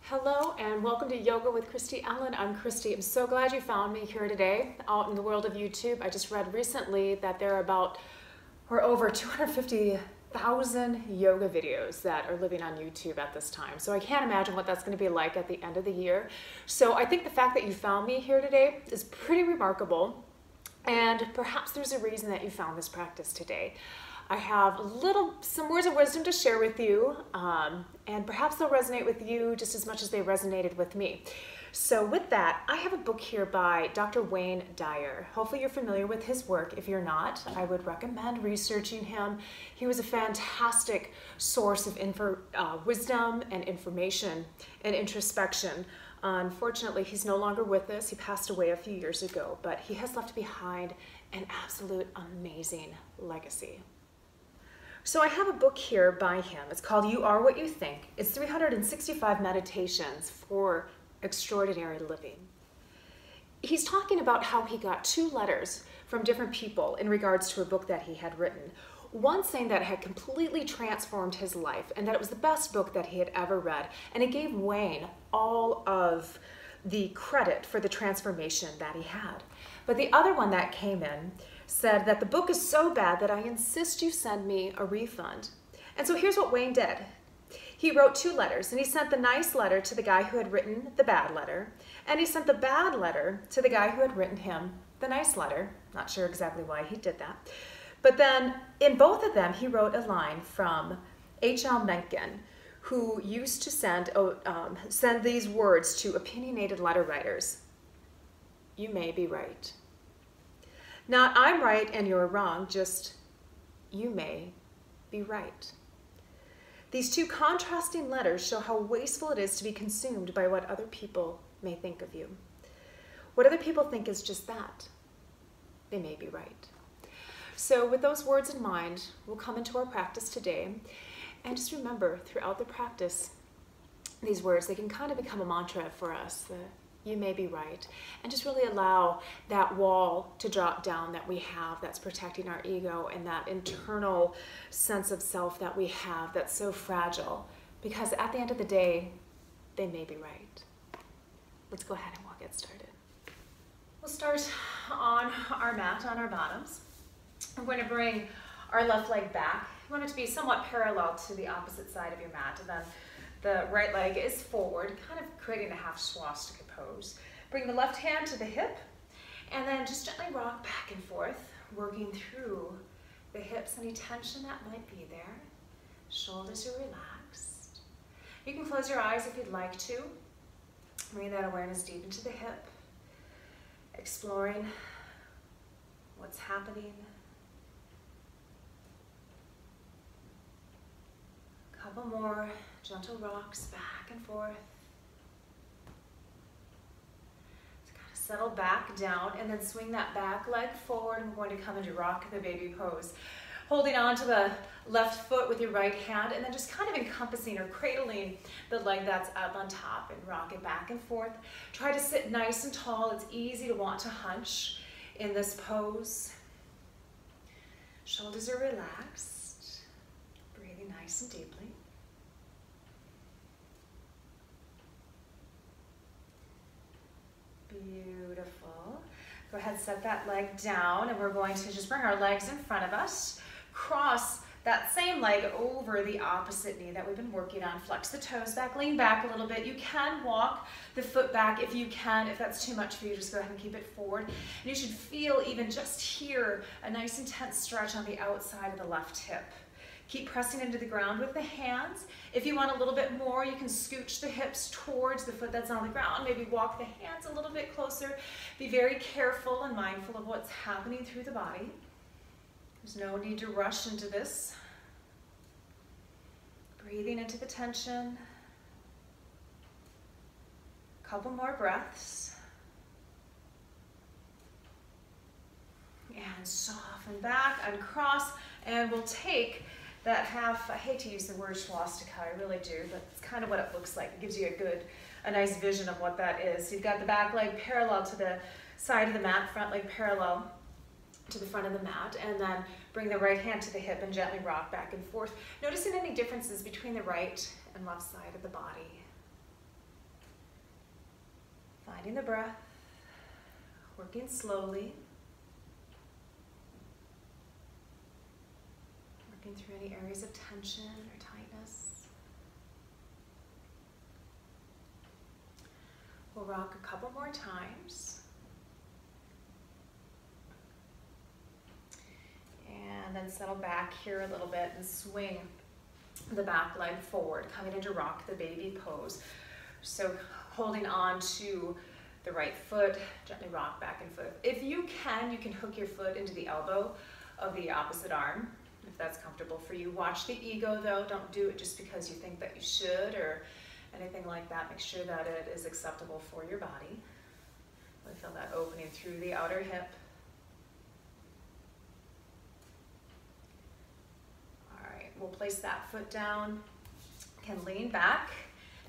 Hello and welcome to Yoga with Christy Ellen. I'm Christy. I'm so glad you found me here today out in the world of YouTube. I just read recently that there are over 250,000 yoga videos that are living on YouTube at this time. So I can't imagine what that's going to be like at the end of the year. So I think the fact that you found me here today is pretty remarkable. And perhaps there's a reason that you found this practice today. I have some words of wisdom to share with you, and perhaps they'll resonate with you just as much as they resonated with me. So with that, I have a book here by Dr. Wayne Dyer. Hopefully you're familiar with his work. If you're not, I would recommend researching him. He was a fantastic source of wisdom and information and introspection. Unfortunately, he's no longer with us. He passed away a few years ago, but he has left behind an absolute amazing legacy. So I have a book here by him. It's called You Are What You Think. It's 365 meditations for extraordinary living. He's talking about how he got 2 letters from different people in regards to a book that he had written. One saying that it had completely transformed his life and that it was the best book that he had ever read. And it gave Wayne all of the credit for the transformation that he had. But the other one that came in said that the book is so bad that I insist you send me a refund. And so here's what Wayne did. He wrote 2 letters, and he sent the nice letter to the guy who had written the bad letter, and he sent the bad letter to the guy who had written him the nice letter. Not sure exactly why he did that. But then in both of them, he wrote a line from H.L. Mencken, who used to send these words to opinionated letter writers. You may be right. Not I'm right and you're wrong, just you may be right. These 2 contrasting letters show how wasteful it is to be consumed by what other people may think of you. What other people think is just that. They may be right. So with those words in mind, we'll come into our practice today. And just remember, throughout the practice, these words, they can kind of become a mantra for us. You may be right. And just really allow that wall to drop down that we have that's protecting our ego and that internal sense of self that we have that's so fragile. Because at the end of the day, they may be right. Let's go ahead and we'll get started. We'll start on our mat, on our bottoms. I'm going to bring our left leg back. You want it to be somewhat parallel to the opposite side of your mat. And then the right leg is forward, kind of creating a half swastika pose. Bring the left hand to the hip, and then just gently rock back and forth, working through the hips, any tension that might be there. Shoulders are relaxed. You can close your eyes if you'd like to. Bring that awareness deep into the hip, exploring what's happening. Couple more gentle rocks back and forth. Just kind of settle back down and then swing that back leg forward. And we're going to come into rock the baby pose. Holding on to the left foot with your right hand and then just kind of encompassing or cradling the leg that's up on top and rock it back and forth. Try to sit nice and tall. It's easy to want to hunch in this pose. Shoulders are relaxed. Breathing nice and deeply. Beautiful. Go ahead, set that leg down, and we're going to just bring our legs in front of us. Cross that same leg over the opposite knee that we've been working on. Flex the toes back, lean back a little bit. You can walk the foot back if you can. If that's too much for you, just go ahead and keep it forward. And you should feel even just here a nice intense stretch on the outside of the left hip. Keep pressing into the ground with the hands. If you want a little bit more, you can scooch the hips towards the foot that's on the ground. Maybe walk the hands a little bit closer. Be very careful and mindful of what's happening through the body. There's no need to rush into this. Breathing into the tension. Couple more breaths. And soften back, uncross, and we'll take that half, I hate to use the word swastika, I really do, but it's kind of what it looks like. It gives you a nice vision of what that is. So you've got the back leg parallel to the side of the mat, front leg parallel to the front of the mat, and then bring the right hand to the hip and gently rock back and forth. Noticing any differences between the right and left side of the body. Finding the breath, working slowly. Working through any areas of tension or tightness. We'll rock a couple more times. And then settle back here a little bit and swing the back leg forward, coming into rock the baby pose. So holding on to the right foot, gently rock back and forth. If you can hook your foot into the elbow of the opposite arm, if that's comfortable for you. Watch the ego though, don't do it just because you think that you should or anything like that. Make sure that it is acceptable for your body. Really feel that opening through the outer hip. We'll place that foot down, can lean back,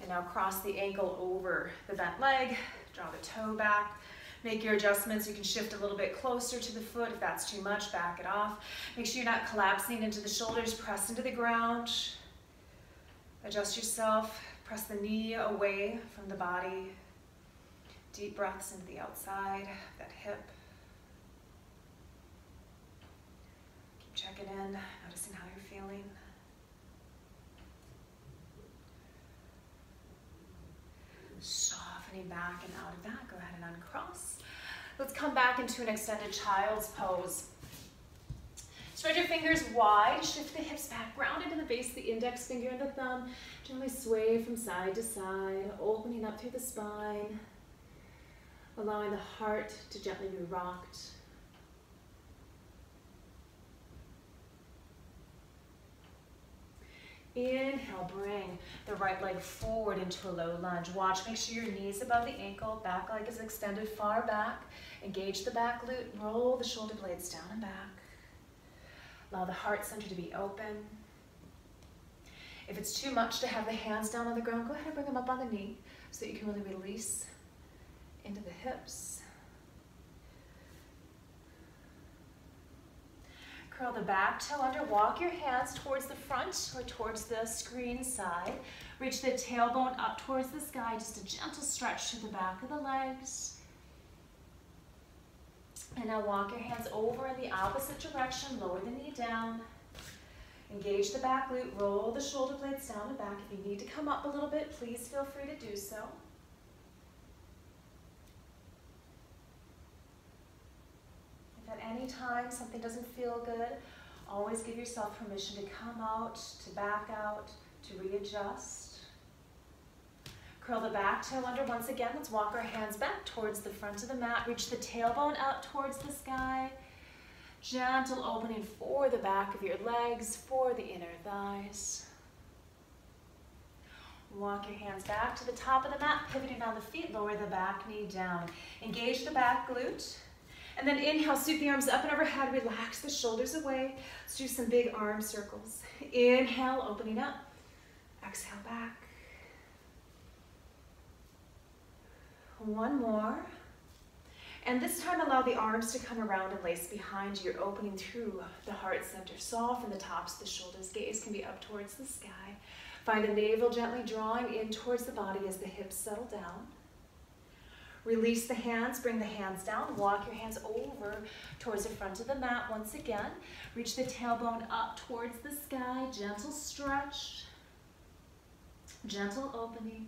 and now cross the ankle over the bent leg, draw the toe back, make your adjustments. You can shift a little bit closer to the foot. If that's too much, back it off. Make sure you're not collapsing into the shoulders, press into the ground. Adjust yourself, press the knee away from the body. Deep breaths into the outside, that hip. Keep checking in, noticing how you're feeling. Softening back and out of that. Go ahead and uncross. Let's come back into an extended child's pose. Spread your fingers wide, shift the hips back, ground into the base of the index finger and the thumb. Gently sway from side to side, opening up through the spine, allowing the heart to gently be rocked. Inhale, bring the right leg forward into a low lunge. Watch, make sure your knee's above the ankle, back leg is extended far back. Engage the back glute, roll the shoulder blades down and back. Allow the heart center to be open. If it's too much to have the hands down on the ground, go ahead and bring them up on the knee so that you can really release into the hips. Curl the back toe under, walk your hands towards the front or towards the screen side. Reach the tailbone up towards the sky, just a gentle stretch to the back of the legs. And now walk your hands over in the opposite direction, lower the knee down. Engage the back glute, roll the shoulder blades down and back. If you need to come up a little bit, please feel free to do so. At any time something doesn't feel good, always give yourself permission to come out, to back out, to readjust. Curl the back toe under once again. Let's walk our hands back towards the front of the mat. Reach the tailbone out towards the sky. Gentle opening for the back of your legs, for the inner thighs. Walk your hands back to the top of the mat, pivoting on the feet, lower the back knee down. Engage the back glute. And then inhale, sweep the arms up and overhead, relax the shoulders away. Let's do some big arm circles. Inhale, opening up. Exhale, back. One more. And this time allow the arms to come around and lace behind you. You're opening through the heart center. Soften the tops of the shoulders. Gaze can be up towards the sky. Find the navel gently drawing in towards the body as the hips settle down. Release the hands, bring the hands down, walk your hands over towards the front of the mat once again. Reach the tailbone up towards the sky, gentle stretch, gentle opening.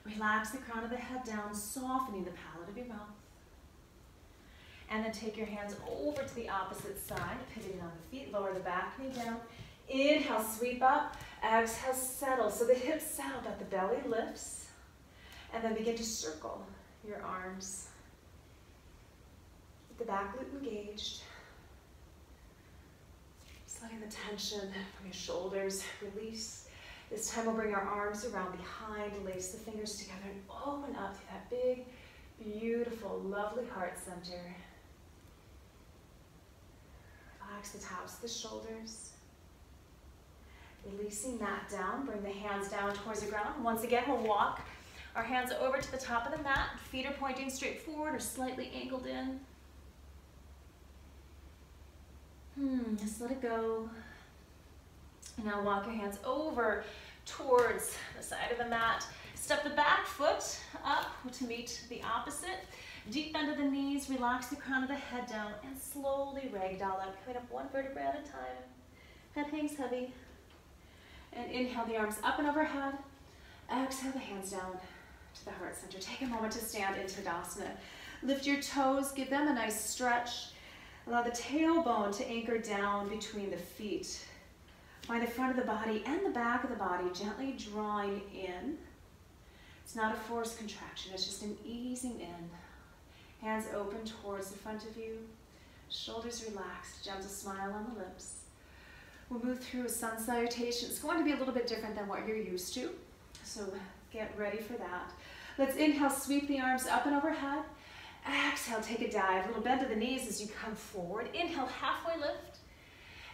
Relax the crown of the head down, softening the palate of your mouth. And then take your hands over to the opposite side, pivoting on the feet, lower the back knee down. Inhale, sweep up, exhale, settle. So the hips settle, but the belly lifts. And then begin to circle your arms with the back glute engaged. Just letting the tension from your shoulders release. This time we'll bring our arms around behind, lace the fingers together, and open up to that big, beautiful, lovely heart center. Relax the tops of the shoulders. Releasing that down, bring the hands down towards the ground. Once again, we'll walk our hands over to the top of the mat. Feet are pointing straight forward or slightly angled in. Just let it go. And now walk your hands over towards the side of the mat. Step the back foot up to meet the opposite. Deep bend of the knees, relax the crown of the head down, and slowly ragdoll up, coming up one vertebra at a time. Head hangs heavy. And inhale the arms up and overhead. Exhale the hands down to the heart center. Take a moment to stand in Tadasana. Lift your toes, give them a nice stretch. Allow the tailbone to anchor down between the feet. Find the front of the body and the back of the body gently drawing in. It's not a forced contraction, it's just an easing in. Hands open towards the front of you. Shoulders relaxed, gentle smile on the lips. We'll move through a sun salutation. It's going to be a little bit different than what you're used to, so get ready for that. Let's inhale, sweep the arms up and overhead. Exhale, take a dive. Little bend of the knees as you come forward. Inhale, halfway lift.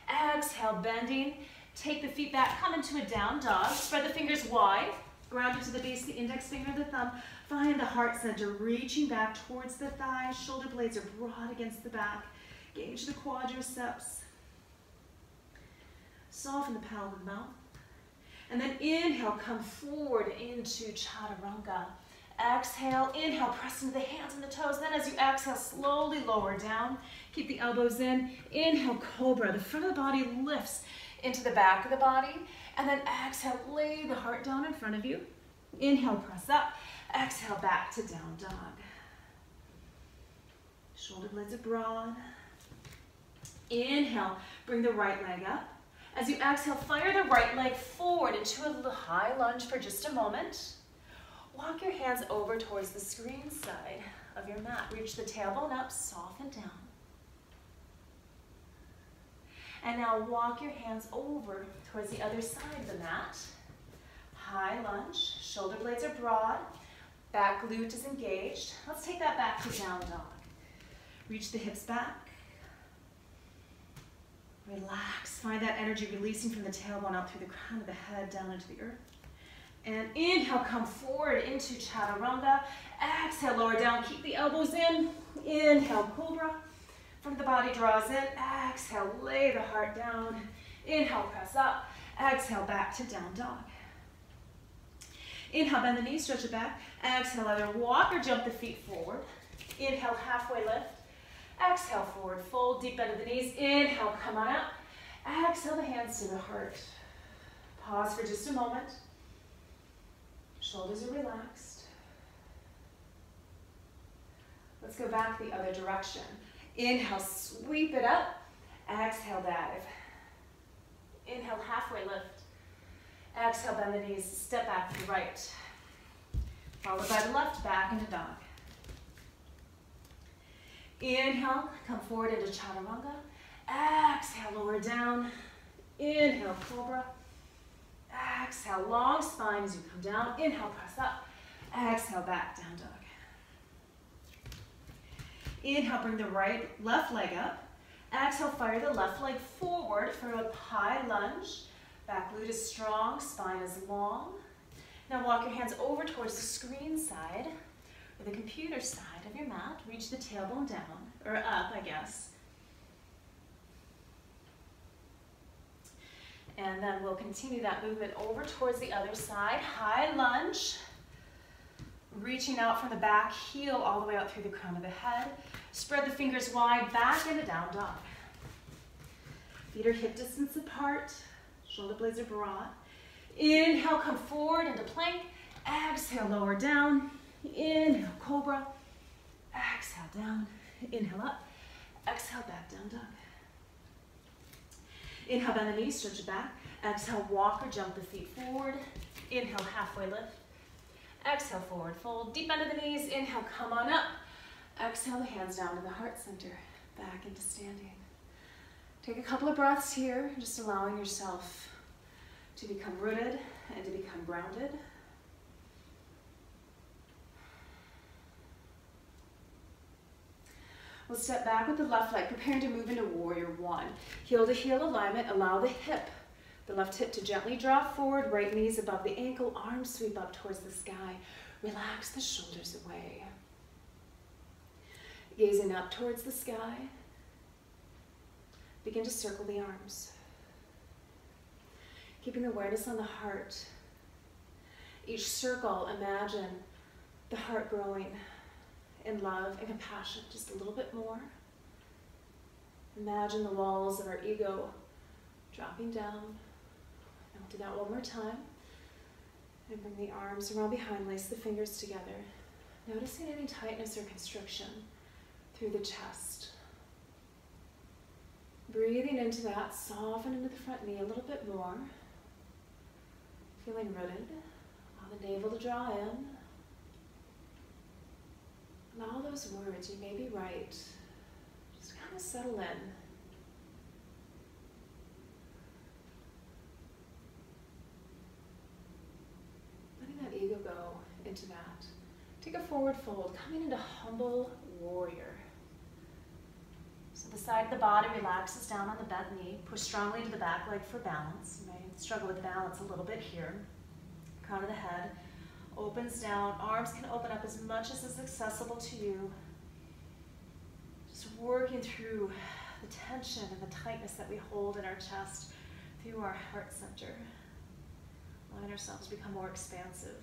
Exhale, bending. Take the feet back, come into a down dog. Spread the fingers wide. Ground into the base, the index finger, the thumb. Find the heart center, reaching back towards the thighs. Shoulder blades are broad against the back. Gauge the quadriceps. Soften the palate and mouth. And then inhale, come forward into chaturanga. Exhale, inhale, press into the hands and the toes. Then as you exhale, slowly lower down. Keep the elbows in. Inhale, cobra. The front of the body lifts into the back of the body. And then exhale, lay the heart down in front of you. Inhale, press up. Exhale, back to down dog. Shoulder blades are broad. Inhale, bring the right leg up. As you exhale, fire the right leg forward into a high lunge for just a moment. Walk your hands over towards the screen side of your mat. Reach the tailbone up, soften down. And now walk your hands over towards the other side of the mat. High lunge, shoulder blades are broad, back glute is engaged. Let's take that back to down dog. Reach the hips back. Relax, find that energy releasing from the tailbone out through the crown of the head down into the earth. And inhale, come forward into chaturanga. Exhale, lower down, keep the elbows in. Inhale, cobra. Front of the body draws in. Exhale, lay the heart down. Inhale, press up. Exhale, back to down dog. Inhale, bend the knees, stretch it back. Exhale, either walk or jump the feet forward. Inhale, halfway lift. Exhale, forward fold, deep bend of the knees. Inhale, come on up. Exhale, the hands to the heart. Pause for just a moment. Shoulders are relaxed. Let's go back the other direction. Inhale, sweep it up. Exhale, dive. Inhale, halfway lift. Exhale, bend the knees, step back to the right. Followed by the left, back into dog. Inhale, come forward into chaturanga. Exhale, lower down. Inhale, cobra. Exhale, long spine as you come down. Inhale, press up. Exhale, back, down dog. Inhale, bring the left leg up. Exhale, fire the left leg forward for a high lunge. Back glute is strong, spine is long. Now walk your hands over towards the screen side, or the computer side of your mat. Reach the tailbone down, or up, I guess. And then we'll continue that movement over towards the other side. High lunge. Reaching out from the back, heel all the way out through the crown of the head. Spread the fingers wide, back into down dog. Feet are hip distance apart. Shoulder blades are broad. Inhale, come forward into plank. Exhale, lower down. Inhale, cobra. Exhale, down. Inhale, up. Exhale, back, down dog. Inhale, bend the knees, stretch it back. Exhale, walk or jump the feet forward. Inhale, halfway lift. Exhale, forward fold. Deep bend of the knees. Inhale, come on up. Exhale, the hands down to the heart center. Back into standing. Take a couple of breaths here, just allowing yourself to become rooted and to become grounded. We'll step back with the left leg, preparing to move into warrior one. Heel to heel alignment, allow the left hip to gently draw forward, right knees above the ankle, arms sweep up towards the sky. Relax the shoulders away. Gazing up towards the sky. Begin to circle the arms. Keeping awareness on the heart. Each circle, imagine the heart growing in love and compassion just a little bit more. Imagine the walls of our ego dropping down. And we'll do that one more time. And bring the arms around behind, lace the fingers together. Noticing any tightness or constriction through the chest. Breathing into that, soften into the front knee a little bit more. Feeling rooted. Allow the navel to draw in. Allow those words, you may be right, just kind of settle in. Letting that ego go into that. Take a forward fold, coming into humble warrior. So the side of the body relaxes down on the bent knee. Push strongly to the back leg for balance. You may struggle with balance a little bit here. Crown of the head opens down. Arms can open up as much as is accessible to you. Just working through the tension and the tightness that we hold in our chest through our heart center. Allowing ourselves to become more expansive,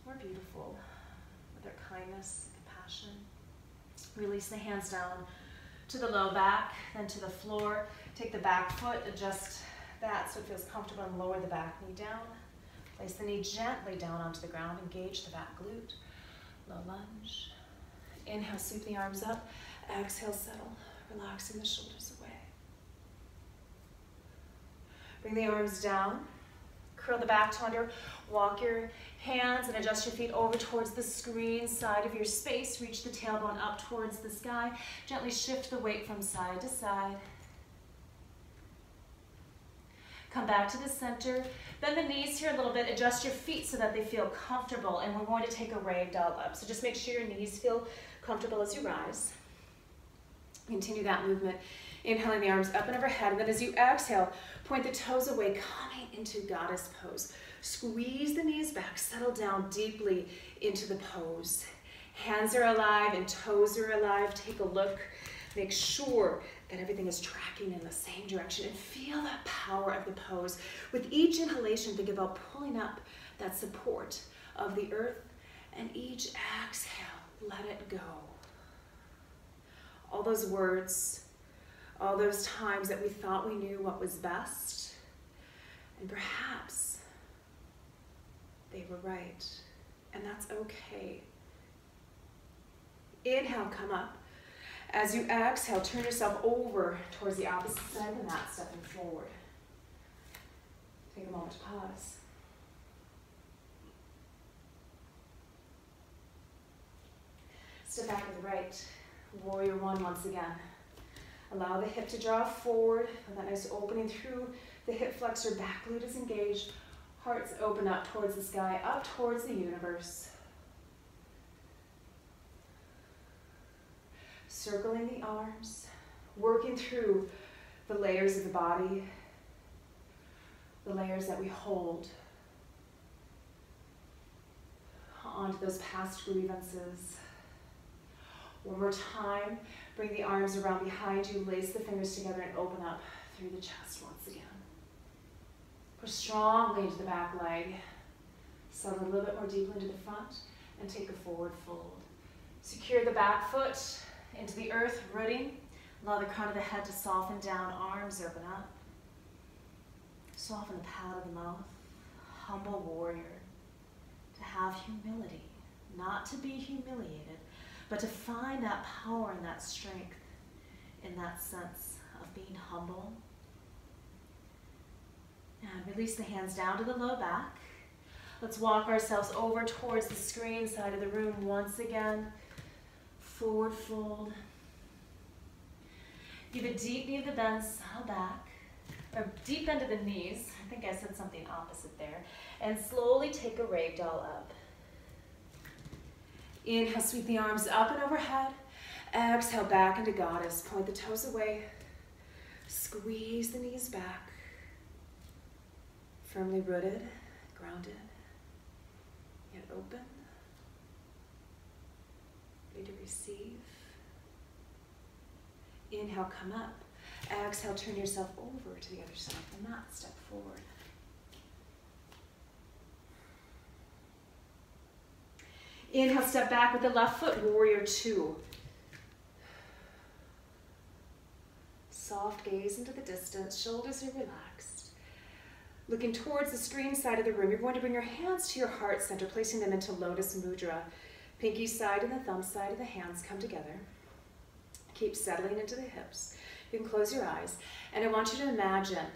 more beautiful with our kindness and compassion. Release the hands down to the low back, then to the floor. Take the back foot, adjust that so it feels comfortable, and lower the back knee down. Place the knee gently down onto the ground. Engage the back glute. Low lunge. Inhale, sweep the arms up. Exhale, settle, relaxing the shoulders away. Bring the arms down. Curl the back to under. Walk your hands and adjust your feet over towards the screen side of your space. Reach the tailbone up towards the sky. Gently shift the weight from side to side. Come back to the center. Bend the knees here a little bit. Adjust your feet so that they feel comfortable. And we're going to take a ragdoll up. So just make sure your knees feel comfortable as you rise. Continue that movement. Inhaling the arms up and overhead. And then as you exhale, point the toes away, coming into goddess pose. Squeeze the knees back. Settle down deeply into the pose. Hands are alive and toes are alive. Take a look. Make sure that everything is tracking in the same direction, and feel that power of the pose. With each inhalation, think about pulling up that support of the earth, and each exhale, let it go. All those words, all those times that we thought we knew what was best, and perhaps they were right, and that's okay. Inhale, come up. As you exhale, turn yourself over towards the opposite side of the mat, stepping forward. Take a moment to pause. Step back to the right. Warrior one once again. Allow the hip to draw forward, and that nice opening through the hip flexor. Back glute is engaged. Hearts open up towards the sky, up towards the universe. Circling the arms, working through the layers of the body, the layers that we hold onto those past grievances. One more time, bring the arms around behind you, lace the fingers together and open up through the chest once again. Push strongly into the back leg, settle a little bit more deeply into the front, and take a forward fold. Secure the back foot into the earth, rooting. Allow the crown of the head to soften down, arms open up. Soften the palate of the mouth. Humble warrior. To have humility, not to be humiliated, but to find that power and that strength in that sense of being humble. And release the hands down to the low back. Let's walk ourselves over towards the screen side of the room once again. Forward fold. Give a deep knee to the bend, settle back. Or deep bend to the knees. I think I said something opposite there. And slowly take a ragdoll up. Inhale, sweep the arms up and overhead. Exhale, back into goddess. Point the toes away. Squeeze the knees back. Firmly rooted, grounded, yet open. Ready to receive. Inhale, come up. Exhale, turn yourself over to the other side of the mat. Step forward. Inhale, step back with the left foot, warrior two. Soft gaze into the distance, shoulders are relaxed. Looking towards the screen side of the room, you're going to bring your hands to your heart center, placing them into lotus mudra. Pinky side and the thumb side of the hands come together. Keep settling into the hips. You can close your eyes, and I want you to imagine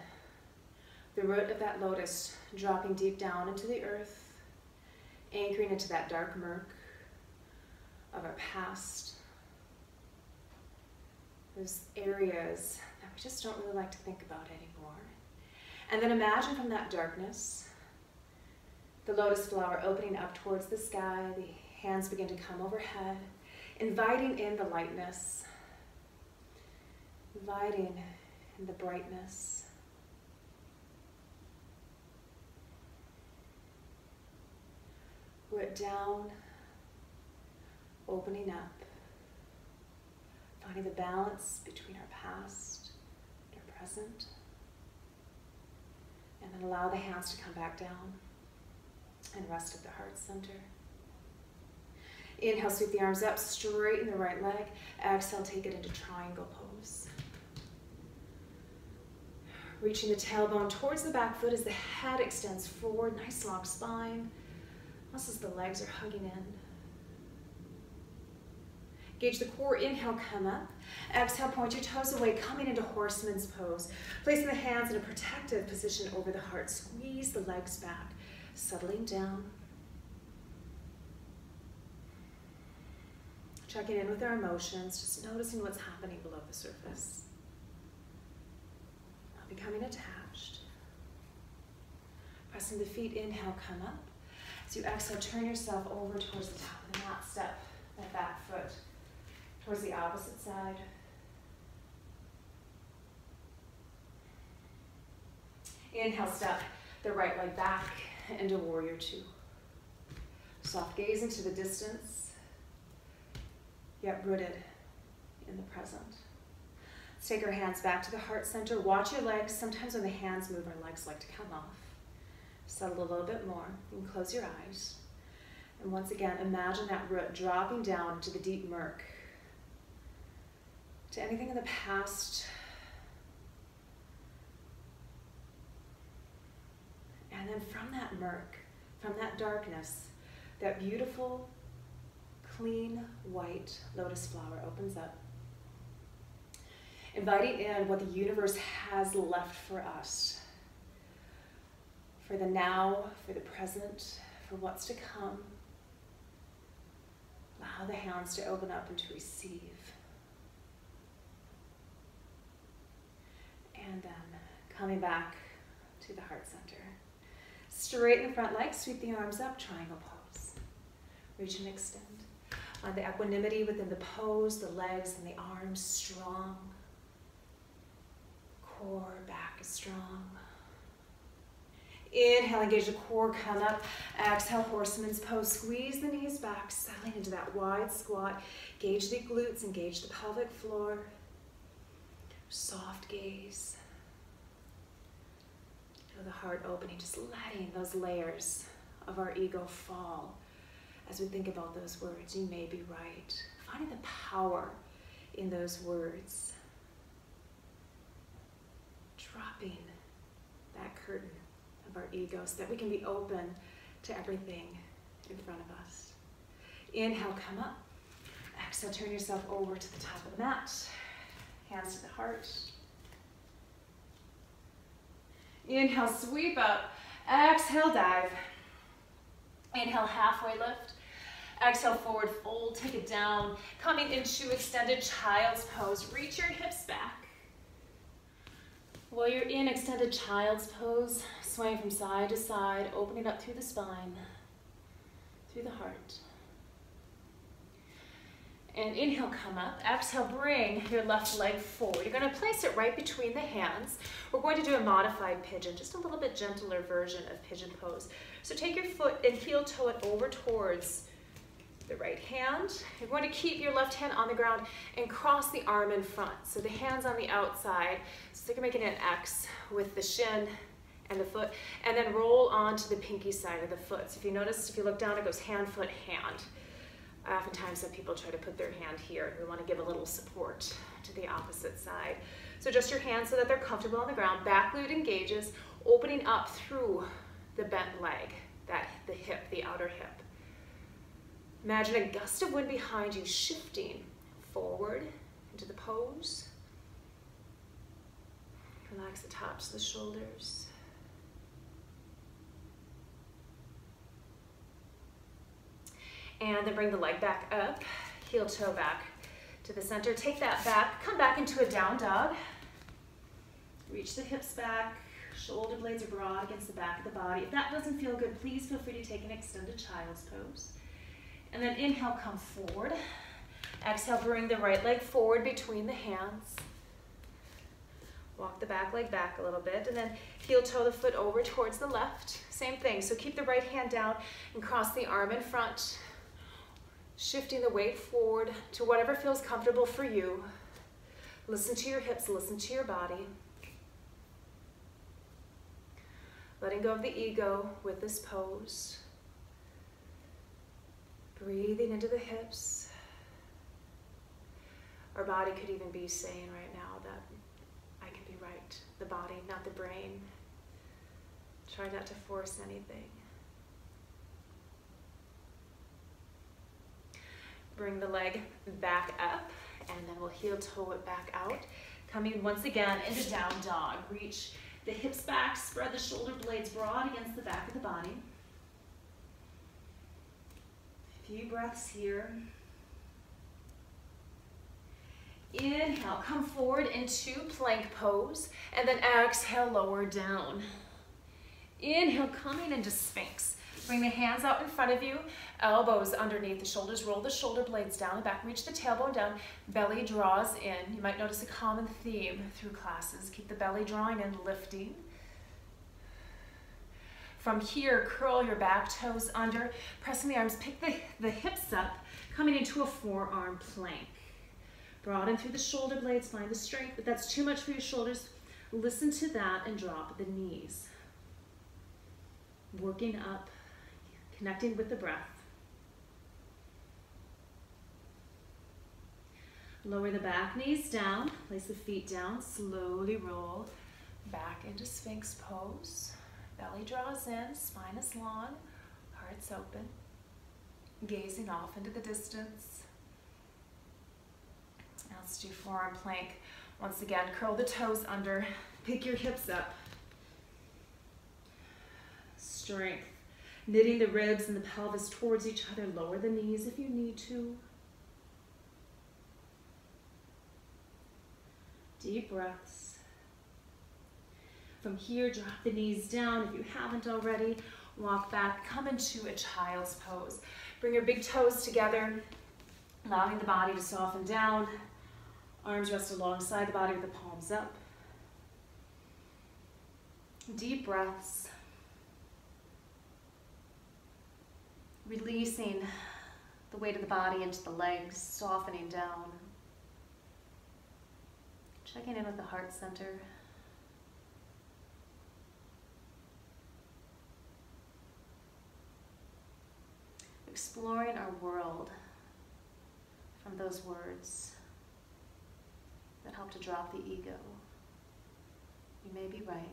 the root of that lotus dropping deep down into the earth, anchoring into that dark murk of our past, those areas that we just don't really like to think about anymore. And then imagine from that darkness, the lotus flower opening up towards the sky, the hands begin to come overhead, inviting in the lightness, inviting in the brightness. Root down, opening up, finding the balance between our past and our present. And then allow the hands to come back down and rest at the heart center. Inhale, sweep the arms up, straighten the right leg. Exhale, take it into triangle pose. Reaching the tailbone towards the back foot as the head extends forward, nice long spine. Muscles the legs are hugging in. Gauge the core, inhale, come up. Exhale, point your toes away, coming into horseman's pose. Placing the hands in a protective position over the heart. Squeeze the legs back, settling down. Checking in with our emotions, just noticing what's happening below the surface. Not becoming attached. Pressing the feet, inhale, come up. As you exhale, turn yourself over towards the top of the mat. Step that back foot towards the opposite side. Inhale, step the right leg back into warrior two. Soft gaze into the distance, yet rooted in the present. Let's take our hands back to the heart center. Watch your legs. Sometimes when the hands move, our legs like to come off. Settle a little bit more. You can close your eyes. And once again, imagine that root dropping down into the deep murk, to anything in the past. And then from that murk, from that darkness, that beautiful, clean, white lotus flower opens up, inviting in what the universe has left for us, for the now, for the present, for what's to come. Allow the hands to open up and to receive. And then coming back to the heart center. Straighten the front leg, sweep the arms up, triangle pose. Reach and extend. Find the equanimity within the pose, the legs and the arms strong. Core back is strong. Inhale, engage the core, come up. Exhale, horseman's pose. Squeeze the knees back, settling into that wide squat. Gauge the glutes, engage the pelvic floor. Soft gaze. Feel the heart opening, just letting those layers of our ego fall as we think about those words. You may be right. Finding the power in those words. Dropping that curtain of our ego so that we can be open to everything in front of us. Inhale, come up. Exhale, turn yourself over to the top of the mat. Hands to the heart. Inhale, sweep up. Exhale, dive. Inhale, halfway lift. Exhale, forward fold, take it down. Coming into extended child's pose. Reach your hips back. While you're in extended child's pose, swaying from side to side, opening up through the spine, through the heart. And inhale, come up. Exhale, bring your left leg forward. You're going to place it right between the hands. We're going to do a modified pigeon, just a little bit gentler version of pigeon pose. So take your foot and heel toe it over towards the right hand. You're going to keep your left hand on the ground and cross the arm in front. So the hand's on the outside. So you're making an X with the shin and the foot, and then roll onto the pinky side of the foot. So if you notice, if you look down, it goes hand, foot, hand. I oftentimes have people try to put their hand here, and we want to give a little support to the opposite side. So adjust your hands so that they're comfortable on the ground. Back glute engages, opening up through the bent leg, the hip, the outer hip. Imagine a gust of wind behind you shifting forward into the pose. Relax the tops of the shoulders. And then bring the leg back up, heel toe back to the center. Take that back, come back into a down dog. Reach the hips back, shoulder blades are broad against the back of the body. If that doesn't feel good, please feel free to take an extended child's pose. And then inhale, come forward. Exhale, bring the right leg forward between the hands. Walk the back leg back a little bit, and then heel toe the foot over towards the left. Same thing, so keep the right hand down and cross the arm in front. Shifting the weight forward to whatever feels comfortable for you. Listen to your hips, listen to your body. Letting go of the ego with this pose. Breathing into the hips. Our body could even be saying right now that I can be right. The body, not the brain. Try not to force anything. Bring the leg back up, and then we'll heel toe it back out. Coming once again into down dog. Reach the hips back, spread the shoulder blades broad against the back of the body. A few breaths here. Inhale, come forward into plank pose, and then exhale, lower down. Inhale, coming into Sphinx. Bring the hands out in front of you, elbows underneath the shoulders, roll the shoulder blades down and back, reach the tailbone down, belly draws in. You might notice a common theme through classes. Keep the belly drawing in, lifting. From here, curl your back toes under, pressing the arms, pick the hips up, coming into a forearm plank. Broaden through the shoulder blades, find the strength. If that's too much for your shoulders, listen to that and drop the knees. Working up, connecting with the breath. Lower the back knees down, place the feet down, slowly roll back into Sphinx pose. Belly draws in, spine is long, heart's open, gazing off into the distance. Now let's do forearm plank. Once again, curl the toes under, pick your hips up. Strength. Knitting the ribs and the pelvis towards each other. Lower the knees if you need to. Deep breaths. From here, drop the knees down if you haven't already. Walk back, come into a child's pose. Bring your big toes together, allowing the body to soften down. Arms rest alongside the body with the palms up. Deep breaths. Releasing the weight of the body into the legs, softening down. Checking in with the heart center. Exploring our world from those words that help to drop the ego. You may be right.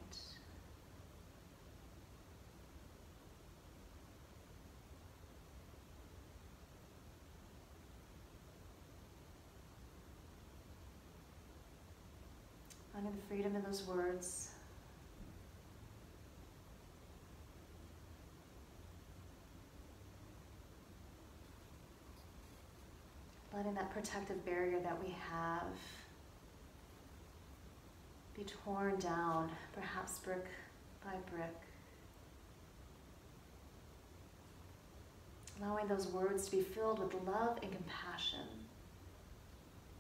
Finding the freedom in those words. Letting that protective barrier that we have be torn down, perhaps brick by brick. Allowing those words to be filled with love and compassion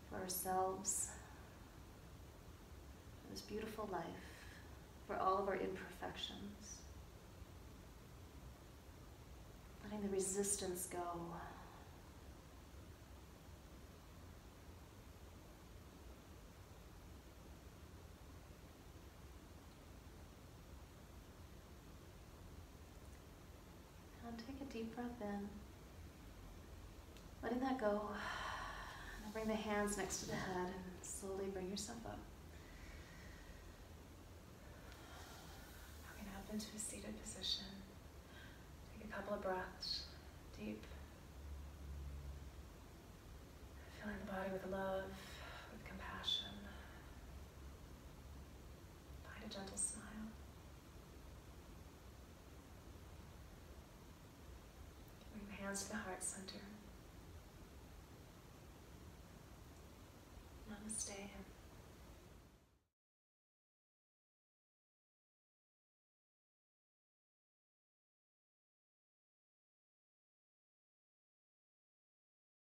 for ourselves, for this beautiful life, for all of our imperfections. Letting the resistance go. Take a deep breath in. Letting that go. Now bring the hands next to the head and slowly bring yourself up. Coming up into a seated position. Take a couple of breaths, deep. Filling the body with love, with compassion. Find a gentle smile. Bring the hands to the heart center. Namaste.